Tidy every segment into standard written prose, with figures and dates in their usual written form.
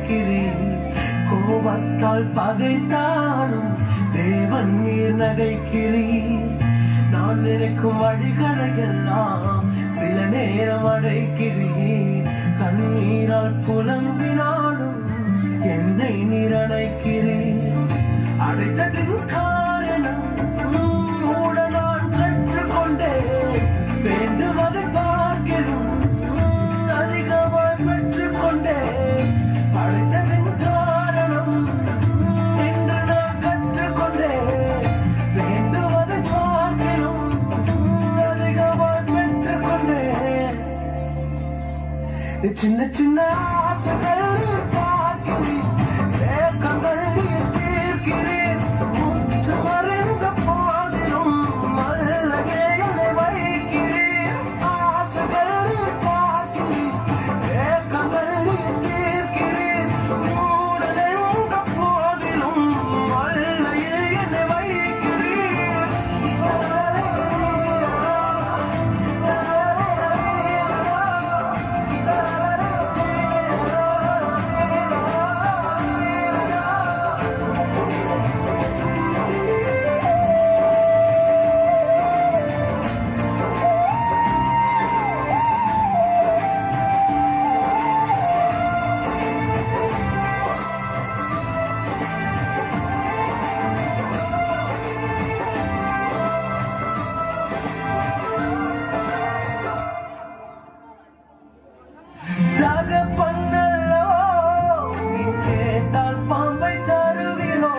அழைக்கிறேன். கோபத்தால் பகைத்தாலும் தேவன் நீர் நகைக்கிறீர். நான் நினைக்கும் வழிகளை எல்லாம் சில நேரம் அடைக்கிறேன். கண்ணீரால் புலம்பினாலும் என்னை நீர் அழைக்கிறேன். அழைத்ததின் காரணம் கூட நான் கற்றுக்கொண்டேன். வேண்டுவதை பார்க்கிறோம் அதிகமாய் பெற்றுக்கொண்டேன். அழைத்ததின் காரணம் என்று நான் கற்றுக்கொண்டேன். வேண்டுவதை பார்க்கிறோம் அதிகமாய் பெற்றுக்கொண்டேன். சின்ன சின்ன ஆசைகள் பார்க்கிறேன், ஏக்கங்கள் தீர்க்கிறேன். முற்று மறைந்த போதிலும் மல்லையே என்னை வைக்கிறேன். ஆசைகள் பார்க்கிறேன், ஏக்கங்கள் தீர்க்கிறேன். மூடலென்ற போதிலும் மல்லையே என்னை வைக்கிறேன். தகப்பனல்லோ நீ கேட்டால் பாம்பை தருவீரோ.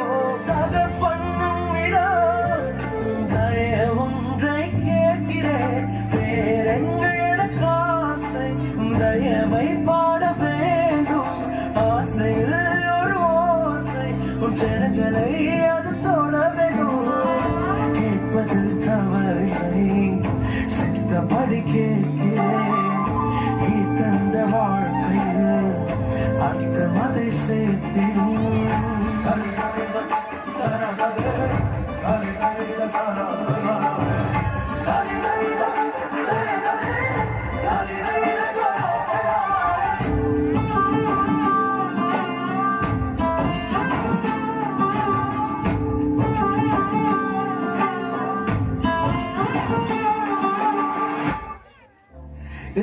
தகப்பனும் இடம் தயவொன்றை கேட்கிறேன். வேறெங்கள் எனக்கு ஆசை தயவை பாட வேண்டும். ஆசையில் ஒரு ஓசை உன் ஜனங்களை அது தொட வேண்டும். கேட்பதில் தவறில்லை, சித்தப்படி கேட்கிறேன். நீ தந்த வாழ்க்கையில் அர்த்தமதை சேர்த்திடும்.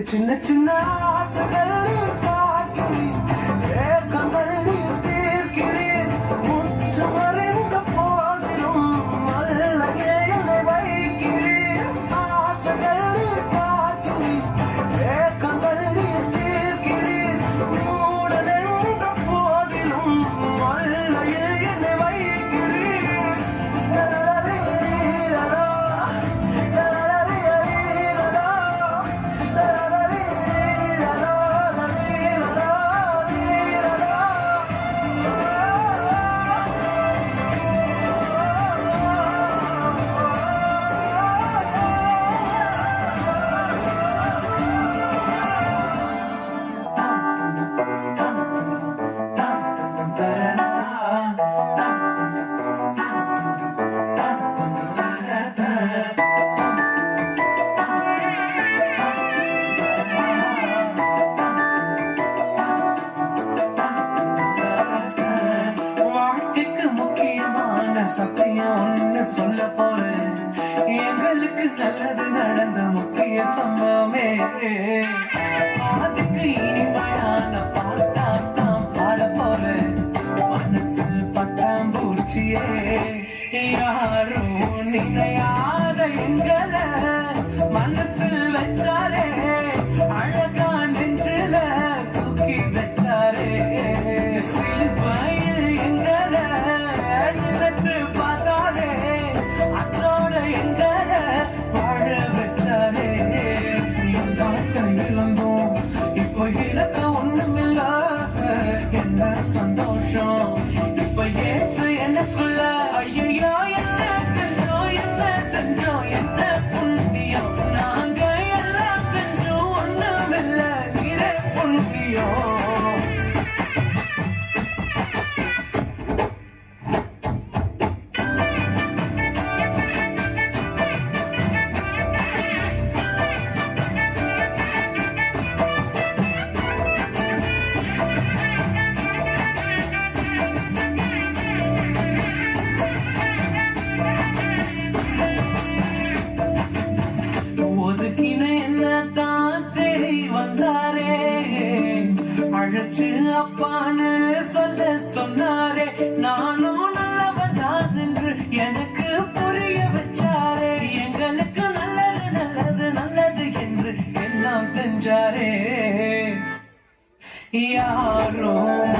சின்ன சின்ன ஆசைகள் பார்க்கிறேன், ஏக்கங்கள் தீர்க்கிறேன். முற்று மறைந்த போதிலும் மல்லையே என்னை வைக்கிறேன். ஆசைகள் பார்க்கிறேன், ஏக்கங்கள் தீர்க்கிறேன். மூடலென்ற போதிலும் மல்லையே என்னை வைக்கிறேன். சத்தியம் ஒண்ணு சொல்ல போறேன். எங்களுக்கு நல்லது நடந்த முக்கிய சம்பவமே. அதுக்கு இனிமையான பாட்டாத்தான் பாட போறேன். மனசு பட்டாம்பூச்சியே யாரும் நினையாத எங்களை மனசு வச்சாரே. அழகா நெஞ்சில தூக்கி வச்சாரே. சிலுவையில் எங்களை நினைச்சு பார்த்தாலே அதோட எங்களை வாழ வச்சாரே. காத்த இழந்தோம் இப்போ இழக்க ஒண்ணுமில்ல. என்ன சந்தோஷம் இப்ப ஏசு எனக்குள்ள. ஐயா என்ன செஞ்சோம் என்ன செஞ்சோம் என்ன புண்ணியம். நாங்க எல்லாம் செஞ்சோம் ஒண்ணுமில்ல நீரே புண்ணியம். சொல்ல சொன்னாரே நானும் நல்லவன் தான் என்று எனக்கு புரிய வச்சாரே எங்களுக்கு நல்லது நல்லது நல்லது என்று எல்லாம் செஞ்சாரே யாரும்